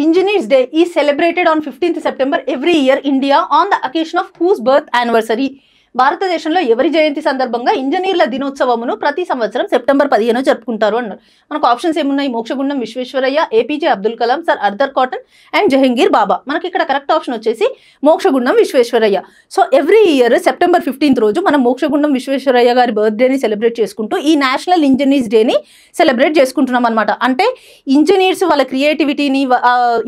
Engineers Day is celebrated on 15th September every year India on the occasion of whose birth anniversary? భారతదేశంలో ఎవరి జయంతి సందర్భంగా ఇంజనీర్ల దినోత్సవమును ప్రతి సంవత్సరం సెప్టెంబర్ 15 జరుపుకుంటారు అన్నారు. మనకు ఆప్షన్స్ ఏమున్నాయి? Mokshagundam Visvesvaraya, APJ Abdul Kalam, sir Arthur Cotton and Jahangir Bhabha. మనకి ఇక్కడ కరెక్ట్ ఆప్షన్ వచ్చేసి Mokshagundam Visvesvaraya. So every year September 15th రోజు మనం మోక్షగుండం విశ్వేశ్వరయ్య గారి బర్త్డేని సెలబ్రేట్ చేసుకుంటూ ఈ నేషనల్ ఇంజనీర్స్ డేని సెలబ్రేట్ చేసుకుంటున్నాం అనమాట. అంటే ఇంజనీర్స్ వాళ్ళ క్రియేటివిటీని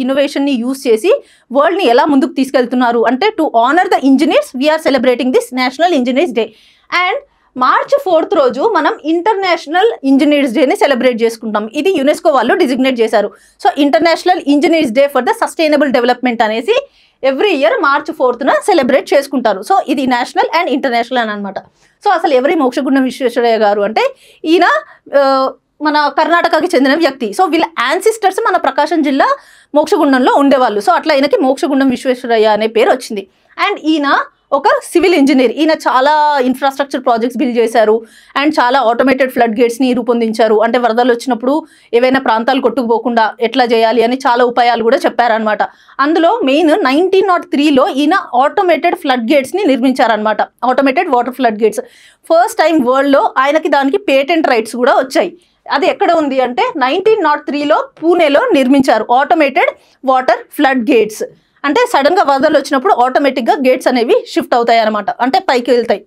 ఇన్నోవేషన్ని యూస్ చేసి వరల్డ్ని ఎలా ముందుకు తీసుకెళ్తున్నారు అంటే to honour the engineers we are celebrating this national engineers day. And March 4th రోజు మనం ఇంటర్నేషనల్ ఇంజనీర్స్ డేని సెలబ్రేట్ చేసుకుంటాం. ఇది యునెస్కో వాళ్ళు డిజిగ్నేట్ చేశారు. So international engineers day for the sustainable development అనేసి every year March 4th celebrate చేసుకుంటారు. So ఇది నేషనల్ అండ్ ఇంటర్నేషనల్ అని అనమాట. సో అసలు ఎవరి మోక్షగుండం విశ్వేశ్వరయ్య గారు అంటే ఈయన మన కర్ణాటకకి చెందిన వ్యక్తి. సో వీళ్ళ యాన్సిస్టర్స్ మన ప్రకాశం జిల్లా మోక్షగుండంలో ఉండేవాళ్ళు. సో అట్లా ఈయనకి మోక్షగుండం విశ్వేశ్వరయ్య అనే పేరు వచ్చింది. అండ్ ఈయన ఒక సివిల్ ఇంజనీర్. ఈయన చాలా ఇన్ఫ్రాస్ట్రక్చర్ ప్రాజెక్ట్స్ బిల్డ్ చేశారు అండ్ చాలా ఆటోమేటెడ్ ఫ్లడ్ గేట్స్ని రూపొందించారు. అంటే వరదలు వచ్చినప్పుడు ఏవైనా ప్రాంతాలు కొట్టుకుపోకుండా ఎట్లా చేయాలి అని చాలా ఉపాయాలు కూడా చెప్పారనమాట. అందులో మెయిన్ 1903లో ఈయన ఆటోమేటెడ్ ఫ్లడ్ గేట్స్ని నిర్మించారనమాట. Automated water flood gates first time వరల్డ్లో ఆయనకి దానికి పేటెంట్ రైట్స్ కూడా వచ్చాయి. అది ఎక్కడ ఉంది అంటే 1903లో పూణేలో నిర్మించారు ఆటోమేటెడ్ వాటర్ ఫ్లడ్ గేట్స్. అంటే సడన్గా వరదలు వచ్చినప్పుడు ఆటోమేటిక్గా గేట్స్ అనేవి షిఫ్ట్ అవుతాయి అనమాట, అంటే పైకి వెళ్తాయి.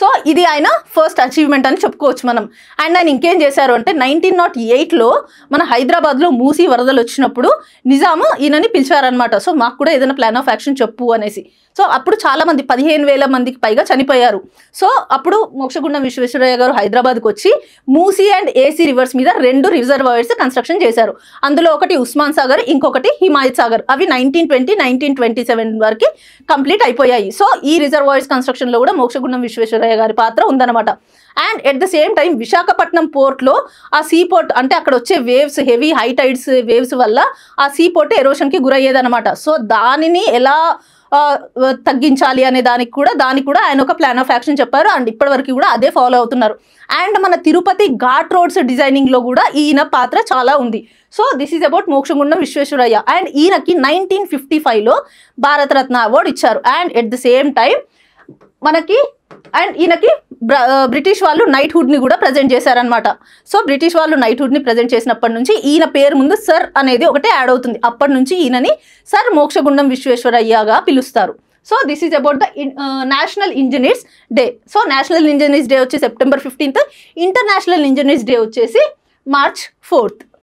సో ఇది ఆయన ఫస్ట్ అచీవ్మెంట్ అని చెప్పుకోవచ్చు మనం. అండ్ ఆయన ఇంకేం చేశారు అంటే 1908లో మన హైదరాబాద్లో మూసీ వరదలు వచ్చినప్పుడు నిజాము ఈయనని పిలిచారనమాట. సో మాకు కూడా ఏదైనా ప్లాన్ ఆఫ్ యాక్షన్ చెప్పు అనేసి. సో అప్పుడు చాలామంది 15,000 మందికి పైగా చనిపోయారు. సో అప్పుడు మోక్షగుండం విశ్వేశ్వరయ్య గారు హైదరాబాద్కి వచ్చి మూసీ అండ్ ఏసీ రివర్స్ మీద 2 రిజర్వాయర్స్ కన్స్ట్రక్షన్ చేశారు. అందులో ఒకటి ఉస్మాన్ సాగర్, ఇంకొకటి హిమాయత్ సాగర్. అవి 1920, 1927 వరకు కంప్లీట్ అయిపోయాయి. సో ఈ రిజర్వాయర్స్ కన్స్ట్రక్షన్లో కూడా మోక్షగుండం విశ్వేశ్వరయ్య గారి పాత్ర ఉందన్నమాట. And at the same time Visakhapatnam పోర్ట్లో ఆ సీ పోర్ట్ అంటే అక్కడ వచ్చే waves, heavy high tides waves వల్ల ఆ సీ పోర్ట్ ఎరోషన్కి గురయ్యేదన్నమాట. సో దానిని ఎలా తగ్గించాలి అనే దానికి కూడా ఆయన ఒక ప్లాన్ ఆఫ్ యాక్షన్ చెప్పారు. అండ్ ఇప్పటివరకు కూడా అదే ఫాలో అవుతున్నారు. అండ్ మన తిరుపతి ఘాట్ రోడ్స్ డిజైనింగ్లో కూడా ఈయన పాత్ర చాలా ఉంది. So this is about Mokshagundam Visvesvaraya. And ఈయనకి 1955లో భారతరత్న అవార్డు ఇచ్చారు. And at the same time ఈయనకి బ్రిటిష్ వాళ్ళు నైట్హుడ్ని కూడా ప్రజెంట్ చేశారనమాట. సో బ్రిటిష్ వాళ్ళు నైట్హుడ్ని ప్రజెంట్ చేసినప్పటి నుంచి ఈయన పేరు ముందు సర్ అనేది ఒకటే యాడ్ అవుతుంది. అప్పటి నుంచి ఈయనని సర్ మోక్షగుండం విశ్వేశ్వరయ్యగా పిలుస్తారు. So this is about the national engineers day. So national engineers day వచ్చి September 15th, international engineers day వచ్చేసి మార్చ్ 4th.